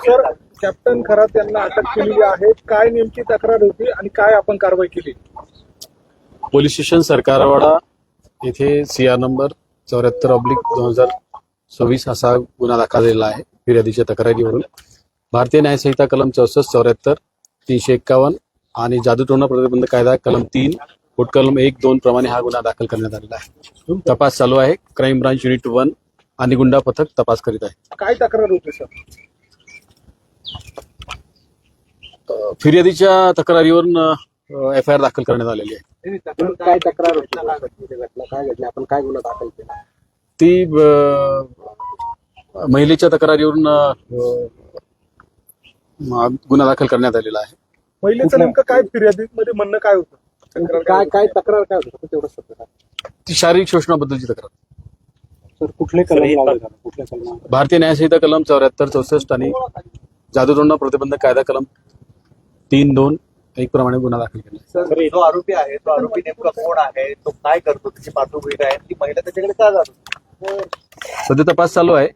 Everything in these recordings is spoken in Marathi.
सर, कॅप्टन खरात यांना अटक केलेली आहे. काय नेमकी तक्रार होती आणि काय आपण कारवाई केली? पोलीस स्टेशन सरकारवाडा येथे CR नंबर 74/2026 असा गुन्हा दाखल झालेला आहे फिर्यादीच्या तक्रारीवरून. भारतीय न्यायसंहिता कलम 64, 74, 351 आणि जादूटोणा प्रतिबंध कायदा कलम 3, कलम 1, 2 प्रमाणे हा गुन्हा दाखल करण्यात आलेला आहे. तपास चालू आहे. क्राईम ब्रांच युनिट 1 आणि गुंडा पथक तपास करीत आहे. काय तक्रार होती सर? फिर्यादीच्या तक्रारीवरून FIR दाखल करण्यात आलेली आहे. काय तक्रार होती, काय घडलं, आपण काय गुन्हा दाखल केला? ती महिलेच्या तक्रारीवरून गुन्हा दाखल करण्यात आलेला आहे. महिलेचं नेमकं काय फिर्यादीमध्ये म्हणणं काय होतं? काय काय तक्रार काय होती तेवढं सत्य? ती शारीरिक शोषणाबद्दलची तक्रार. सर, कुठले कलम लावले जातात? कुठल्या कलम? भारतीय न्यायसंहिता कलम 74, 64 आणि जादूटोणा प्रतिबंध कायदा कलम 3, 2, 1 प्रमाणे गुन्हा दाखल केला. सर, जो आरोपी आहे तो आरोपी नेमका कोण आहे, तो काय करतो, त्याची पाठवणी काय, ती महिला त्याच्याकडे का जातो? सध्या तपास चालू आहे.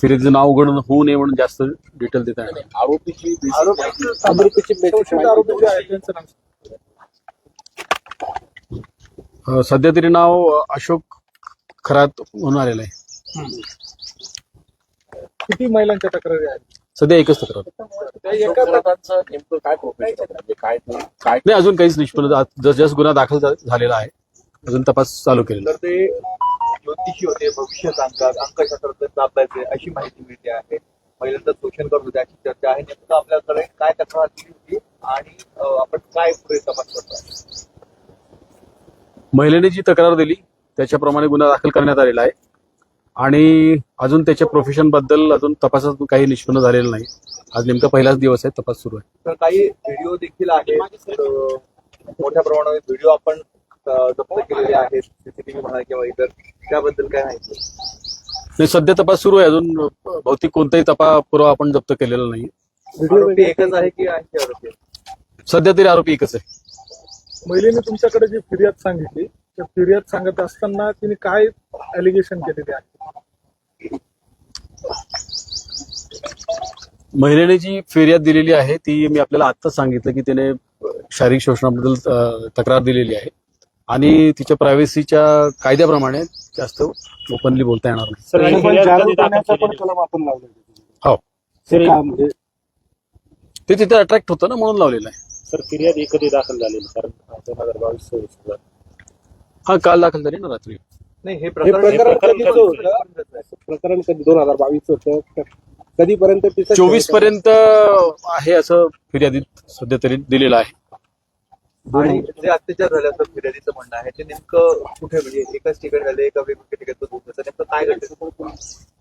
फिर्यादीचं नाव उघड होऊ नये म्हणून जास्त डिटेल देत आहे. आरोपीची आरोपी जे आहे त्यांचं नाव सध्या तरी नाव अशोक खरात म्हणून आलेलं आहे. किती महिलांच्या तक्रारी आहेत? सध्या एकच तक्रार. एका प्रकारचं नेमकं काय प्रोफेशन म्हणजे काय नाही, अजून काहीच निष्पन्न. जस्ट गुन्हा दाखल झालेला आहे. अजून तपास चालू केलेला तर ते ज्योतिषी होते, भविष्य सांगतात, अंकशास्त्राचा अभ्यास आहे, अशी माहिती मिळते आहे. महिलांचं शोषण करत होते अशी चर्चा आहे. नेमकं आपल्याकडे काय तक्रार दिली होती आणि आपण काय पुढे तपास करतो? महिलेने जी तक्रार दिली त्याच्याप्रमाणे गुन्हा दाखल करण्यात आलेला आहे आणि अजून त्याच्या प्रोफेशन बद्दल अजून तपासात काही निष्पन्न झालेलं नाही. आज नेमका पहिलाच दिवस आहे. तपास सुरू आहे. तर काही व्हिडिओ देखील आहेत. मोठ्या प्रमाणावर व्हिडिओ आपण जप्त केलेले आहेत, CCTV म्हणा किंवा इतर, त्याबद्दल काय माहिती? नाही, सध्या तपास सुरू आहे. अजून भौतिक कोणताही पुरावा आपण जप्त केलेला नाही. आरोपी एकच आहे की आणखी आरोपी आहेत? सध्या तरी आरोपी एकच आहे. महिलेने तुमच्याकडे जी फिर्याद सांगितली, त्या फिर्याद सांगत असताना तिने काय अलिगेशन केलेले आहे? महिलेने जी फिर्याद दिलेली आहे ती मी आपल्याला आत्ताच सांगितलं की तिने शारीरिक शोषणाबद्दल तक्रार दिलेली आहे आणि तिच्या प्रायव्हसीच्या कायद्याप्रमाणे जास्त ओपनली बोलता येणार नाही. कलम आपण लावले? हो, म्हणजे ते तिथे अट्रॅक्ट होतं ना म्हणून लावलेलं आहे. सर, फिर्याद कधी दाखल झालेली? कारण 2022 हा, काल दाखल झाली ना रात्री. नाही, हे प्रकरण कधीचं होतं? प्रकरण कधी 2022 होतं? कधीपर्यंत? 24 पर्यंत आहे असं फिर्यादीत सध्या तरी दिलेलं आहे. आणि जे अत्याचार झाले असं फिर्यादीचं म्हणणं आहे, ते नेमकं कुठे, म्हणजे एकाच ठिकाणी झाले एका वेगवेगळ्या ठिकाणी होतं, नेमकं काय घडलं?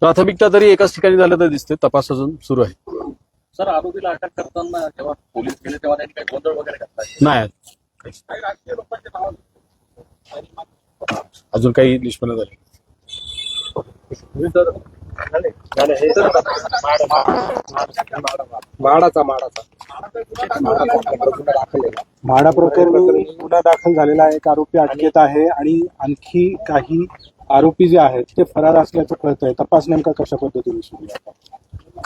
प्राथमिकता तरी एकाच ठिकाणी झालं तर दिसते. तपास अजून सुरू आहे. सर, आरोपीला अटक करताना जेव्हा पोलीस गेले तेव्हा त्यांनी काही गोंधळ वगैरे घातला? नाही, अजून काही निष्पन्न झाले. म्हाडा प्रकरणी गुन्हा दाखल झालेला आहे. एक आरोपी अटकेत आहे आणि आणखी काही आरोपी जे आहेत ते फरार असल्याचं कळतंय. तपास नेमका कशा पद्धतीने सुरू आहे?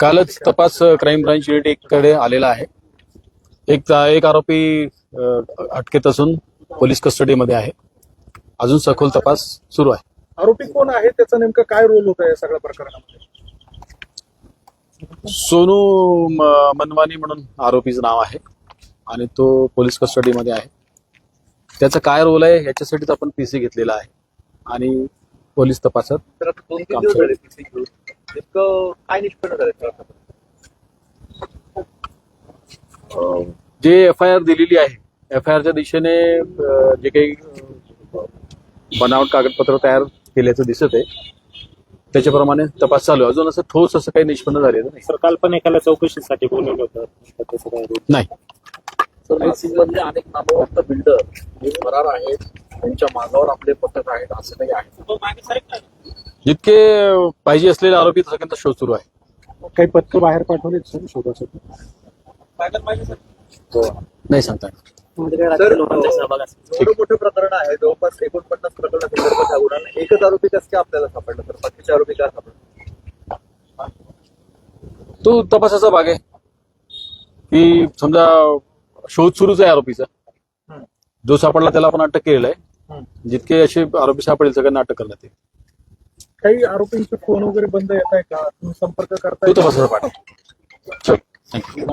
कालच तपास क्राईम ब्रांच युनिट 1 कडे आलेला आहे. एक आरोपी अटकेत असून पोलीस कस्टडीमध्ये आहे. अजून सखोल तपास सुरू आहे. आरोपी कोण आहे, त्याचा नेमकं काय रोल होता या सगळ्या प्रकरणामध्ये? सोनू मनवानी म्हणून आरोपीचं नाव आहे आणि तो पोलीस कस्टडीमध्ये आहे. त्याचा काय रोल आहे याच्यासाठीच आपण PC घेतलेला आहे आणि पोलीस तपासात तर 2-3 दिवस झाले PC घेऊन, नेमकं काय निष्पन्न झालं? जे FIR दिलेली आहे, FIRच्या दिशेने जे काही बनावट कागदपत्र तयार केल्याचं दिसत आहे त्याच्याप्रमाणे तपास चालू आहे. अजून असं ठोस असं काही निष्पन्न झालेलं नाही. सर, काल पण एकाला चौकशीसाठी बोलवलं होतं, तसं काय? नाही. मधले अनेक नामवंत बिल्डर जे फरार आहेत, त्यांच्या मागावर आपले पथक आहेत, असं काही आहे? जितके पाहिजे असलेले आरोपी सगळ्यांचा शोध सुरू आहे. काही पथकं बाहेर पाठवले शोधासाठी? नाही सांगता येणार. तर एवढं मोठं प्रकरण आहे, जवळपास 49 प्रकरणात एकच आरोपी कसं काय आपल्याला सापडलं, तर बाकीचे आरोपी काय सापडले? तो तपासाचा भाग आहे की समजा शोध सुरूच आहे आरोपीचा. जो सापडला त्याला आपण अटक केलेला आहे. जितके असे आरोपी सापडेल सगळ्यांना अटक करण्यात येईल. काही आरोपींचे फोन वगैरे बंद येत आहे का, तुम्ही संपर्क करताय तो का? तपासाचा भाग आहे. थँक्यू.